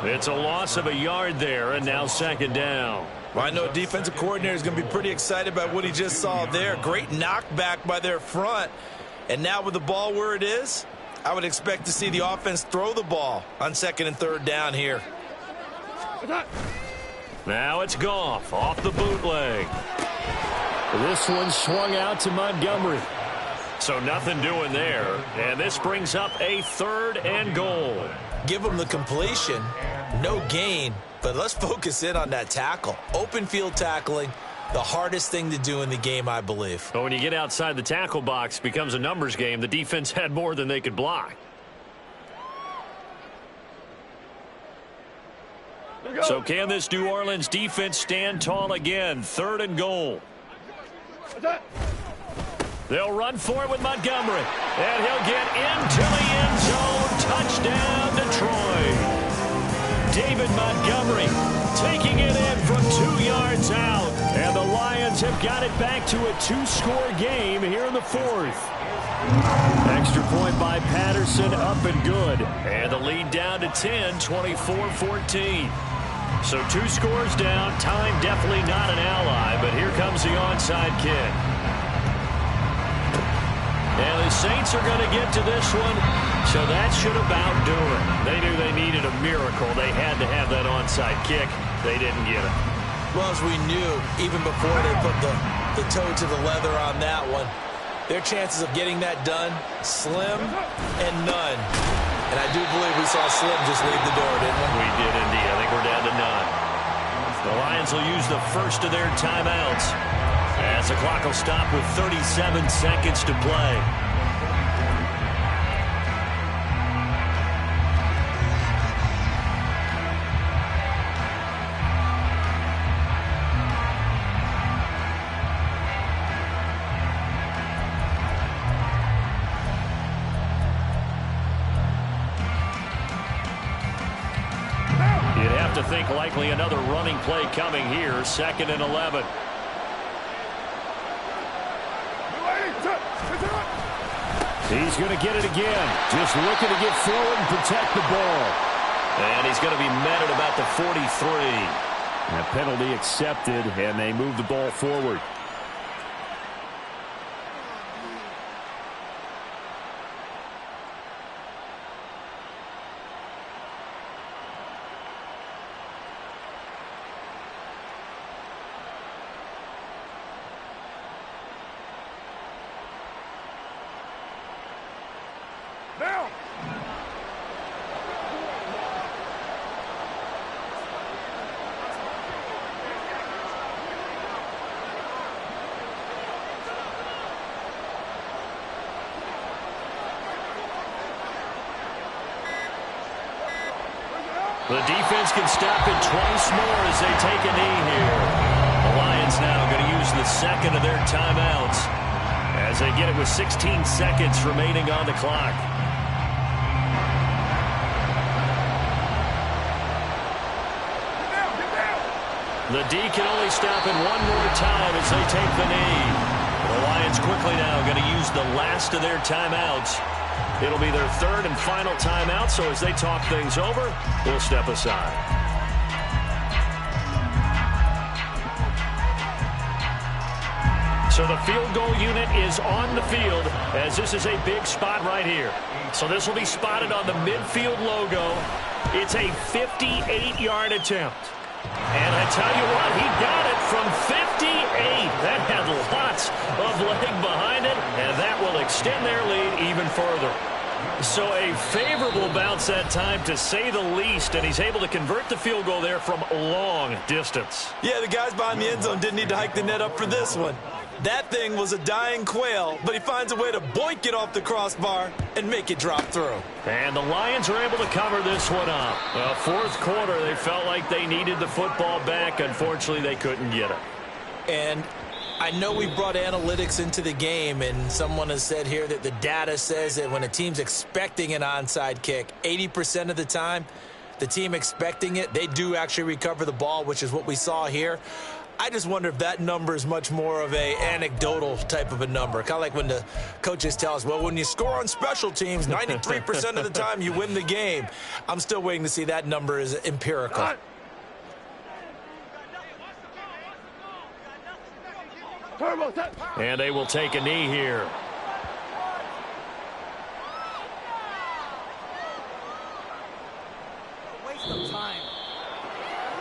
It's a loss of a yard there, and now 2nd down. Well, I know a defensive coordinator is going to be pretty excited about what he just saw there. Great knockback by their front. And now with the ball where it is, I would expect to see the offense throw the ball on 2nd and 3rd down here. Now it's Goff off the bootleg. This one swung out to Montgomery. So nothing doing there. And this brings up a 3rd and goal. Give them the completion, no gain, but let's focus in on that tackle. Open field tackling, the hardest thing to do in the game, I believe. But when you get outside the tackle box, it becomes a numbers game. The defense had more than they could block. So can this New Orleans defense stand tall again? 3rd and goal. They'll run for it with Montgomery. And he'll get into the end zone. Touchdown, Detroit. David Montgomery taking it in from 2 yards out. And the Lions have got it back to a 2-score game here in the 4th. Extra point by Patterson, up and good. And the lead down to 10, 24-14. So 2 scores down. Time definitely not an ally, but here comes the onside kick. And the Saints are going to get to this one, so that should about do it. They knew they needed a miracle. They had to have that onside kick. They didn't get it. Well, as we knew, even before they put the toe to the leather on that one, their chances of getting that done, slim and none. And I do believe we saw Slim just leave the door, didn't we? We did indeed. I think we're down to none. The Lions will use the first of their timeouts as the clock will stop with 37 seconds to play. You'd have to think likely another running play coming here. 2nd and 11. He's going to get it again. Just looking to get forward and protect the ball. And he's going to be met at about the 43. A penalty accepted, and they move the ball forward. The defense can stop it twice more as they take a knee here. The Lions now going to use the second of their timeouts as they get it with 16 seconds remaining on the clock. The D can only stop it one more time as they take the knee. The Lions quickly now going to use the last of their timeouts. It'll be their third and final timeout, so as they talk things over, we'll step aside. So the field goal unit is on the field as this is a big spot right here. So this will be spotted on the midfield logo. It's a 58-yard attempt. And I tell you what, he got it from 58. That had lots of leg behind it, and that will extend their lead even further. So a favorable bounce that time, to say the least, and he's able to convert the field goal there from long distance. Yeah, the guys behind the end zone didn't need to hike the net up for this one. That thing was a dying quail, but he finds a way to boink it off the crossbar and make it drop through. And the Lions are able to cover this one up. Fourth quarter, they felt like they needed the football back. Unfortunately, they couldn't get it. And I know we brought analytics into the game, and someone has said here that the data says that when a team's expecting an onside kick, 80% of the time, the team expecting it, they do actually recover the ball, which is what we saw here. I just wonder if that number is much more of a anecdotal type of a number. Kind of like when the coaches tell us, well, when you score on special teams, 93% of the time you win the game. I'm still waiting to see that number is empirical. And they will take a knee here. Waste of time.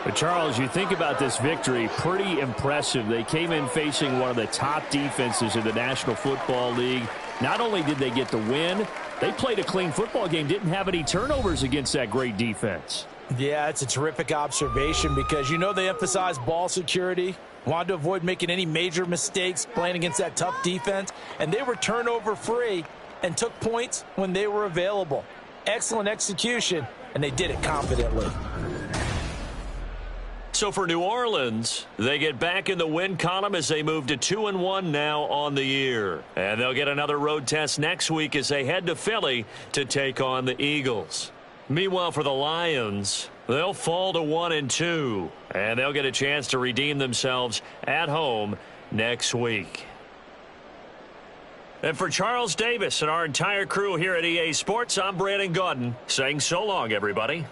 But Charles, you think about this victory, pretty impressive. They came in facing one of the top defenses in the National Football League. Not only did they get the win, they played a clean football game, didn't have any turnovers against that great defense. Yeah, it's a terrific observation because, you know, they emphasize ball security, wanted to avoid making any major mistakes playing against that tough defense, and they were turnover-free and took points when they were available. Excellent execution, and they did it confidently. So for New Orleans, they get back in the win column as they move to 2-1 now on the year. And they'll get another road test next week as they head to Philly to take on the Eagles. Meanwhile, for the Lions, they'll fall to 1-2, and they'll get a chance to redeem themselves at home next week. And for Charles Davis and our entire crew here at EA Sports, I'm Brandon Gaudin saying so long, everybody.